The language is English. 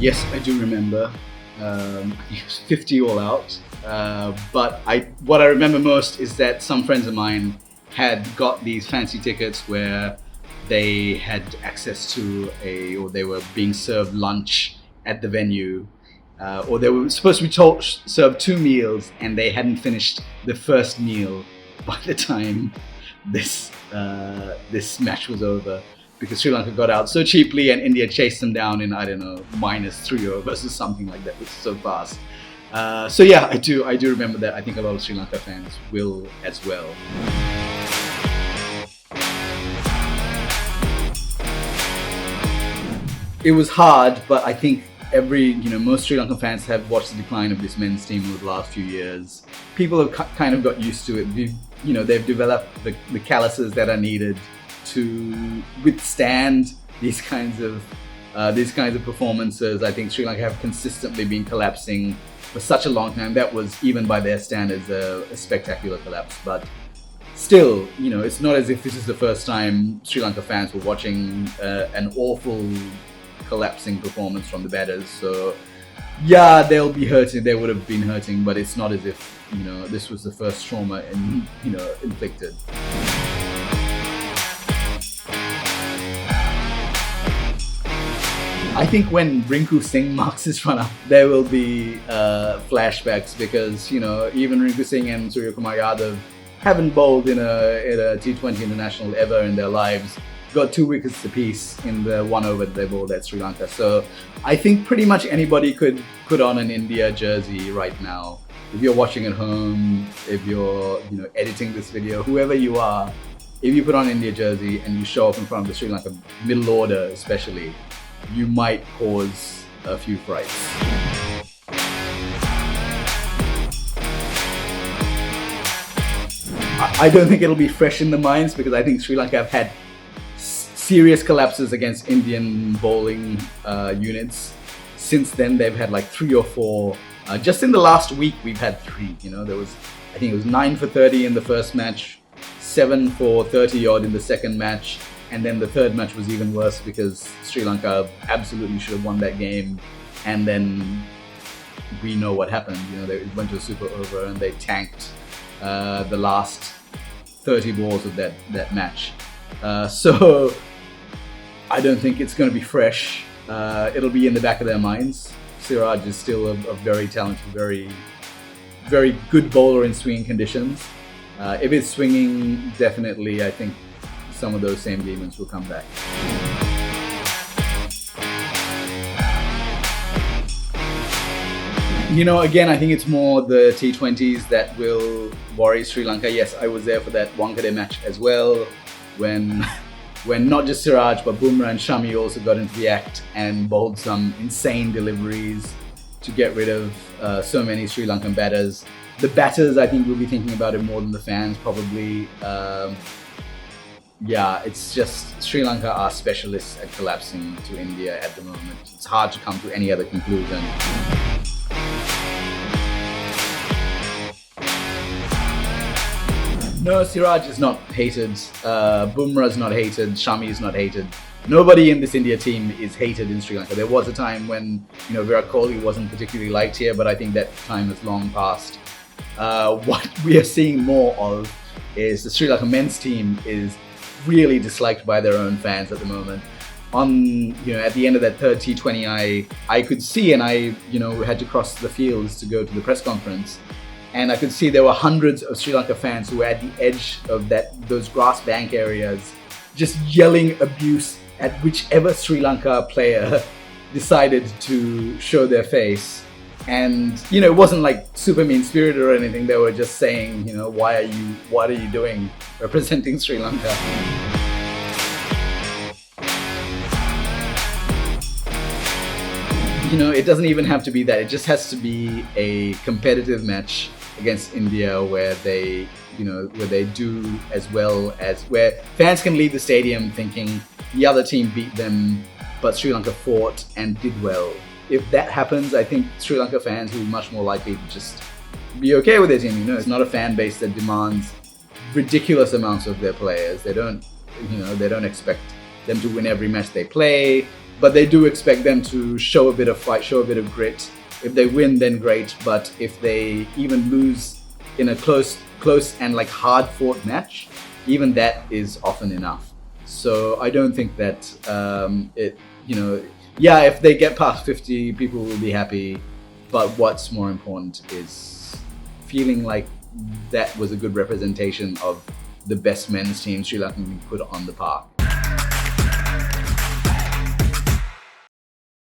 Yes, I do remember. I think it was 50 all out. But what I remember most is that some friends of mine had got these fancy tickets where they had access to or they were being served lunch at the venue, or they were supposed to be served 2 meals, and they hadn't finished the first meal by the time this match was over, because Sri Lanka got out so cheaply and India chased them down in, I don't know, -3 overs or something like that. It was so fast. So yeah, I do remember that. I think a lot of Sri Lanka fans will as well. It was hard, but I think most Sri Lankan fans have watched the decline of this men's team over the last few years. People have kind of got used to it. They've developed the calluses that are needed to withstand these kinds of performances. I think Sri Lanka have consistently been collapsing for such a long time. That was, even by their standards, a spectacular collapse. But still, it's not as if this is the first time Sri Lanka fans were watching an awful collapsing performance from the batters. So yeah, they'll be hurting. They would have been hurting, but it's not as if this was the first trauma inflicted. I think when RinkuSingh marks his run up, there will be flashbacks, because even RinkuSingh and SuryakumarYadav haven't bowled in a T20 international ever in their lives. Got 2 wickets apiece in the 1 over that they bowled at Sri Lanka. So I think pretty much anybody could put on an India jersey right now. If you're watching at home, if you're editing this video, whoever you are, if you put on an India jersey and you show up in front of the Sri Lanka middle order especially, you might cause a few frights. I don't think it'll be fresh in the minds, because I think Sri Lanka have had serious collapses against Indian bowling units. Since then, they've had like 3 or 4. Just in the last week, we've had 3. I think it was 9 for 30 in the first match, 7 for 30 odd in the second match. And then the third match was even worse, because Sri Lanka absolutely should have won that game. And then we know what happened. They went to a super over and they tanked the last 30 balls of that match. So I don't think it's going to be fresh. It'll be in the back of their minds. Siraj is still a very talented, very, very good bowler in swinging conditions. If it's swinging, definitely, I think some of those same demons will come back. Again, I think it's more the T20s that will worry Sri Lanka. Yes, I was there for that Wankhede match as well, when not just Siraj, but Bumrah and Shami also got into the act and bowled some insane deliveries to get rid of so many Sri Lankan batters. The batters, I think, will be thinking about it more than the fans, probably. Yeah, it's just Sri Lanka are specialists at collapsing to India at the moment. It's hard to come to any other conclusion. No, Siraj is not hated. Bumrah is not hated. Shami is not hated. Nobody in this India team is hated in Sri Lanka. There was a time when Virat Kohli wasn't particularly liked here, but I think that time has long passed. What we are seeing more of is the Sri Lanka men's team is really disliked by their own fans at the moment. At the end of that third T20, I could see, and I had to cross the fields to go to the press conference, and I could see there were hundreds of Sri Lanka fans who were at the edge of those grass bank areas, just yelling abuse at whichever Sri Lanka player decided to show their face. And it wasn't like super mean-spirited or anything. They were just saying, what are you doing representing Sri Lanka? It doesn't even have to be that. It just has to be a competitive match against India where they do as well, as where fans can leave the stadium thinking the other team beat them, but Sri Lanka fought and did well. If that happens, I think Sri Lanka fans will be much more likely to just be okay with their team. It's not a fan base that demands ridiculous amounts of their players. They don't expect them to win every match they play. but they do expect them to show a bit of fight, show a bit of grit. If they win, then great. But if they even lose in a close and like hard fought match, even that is often enough. So I don't think that if they get past 50, people will be happy. But what's more important is feeling like that was a good representation of the best men's team Sri Lanka can put on the park.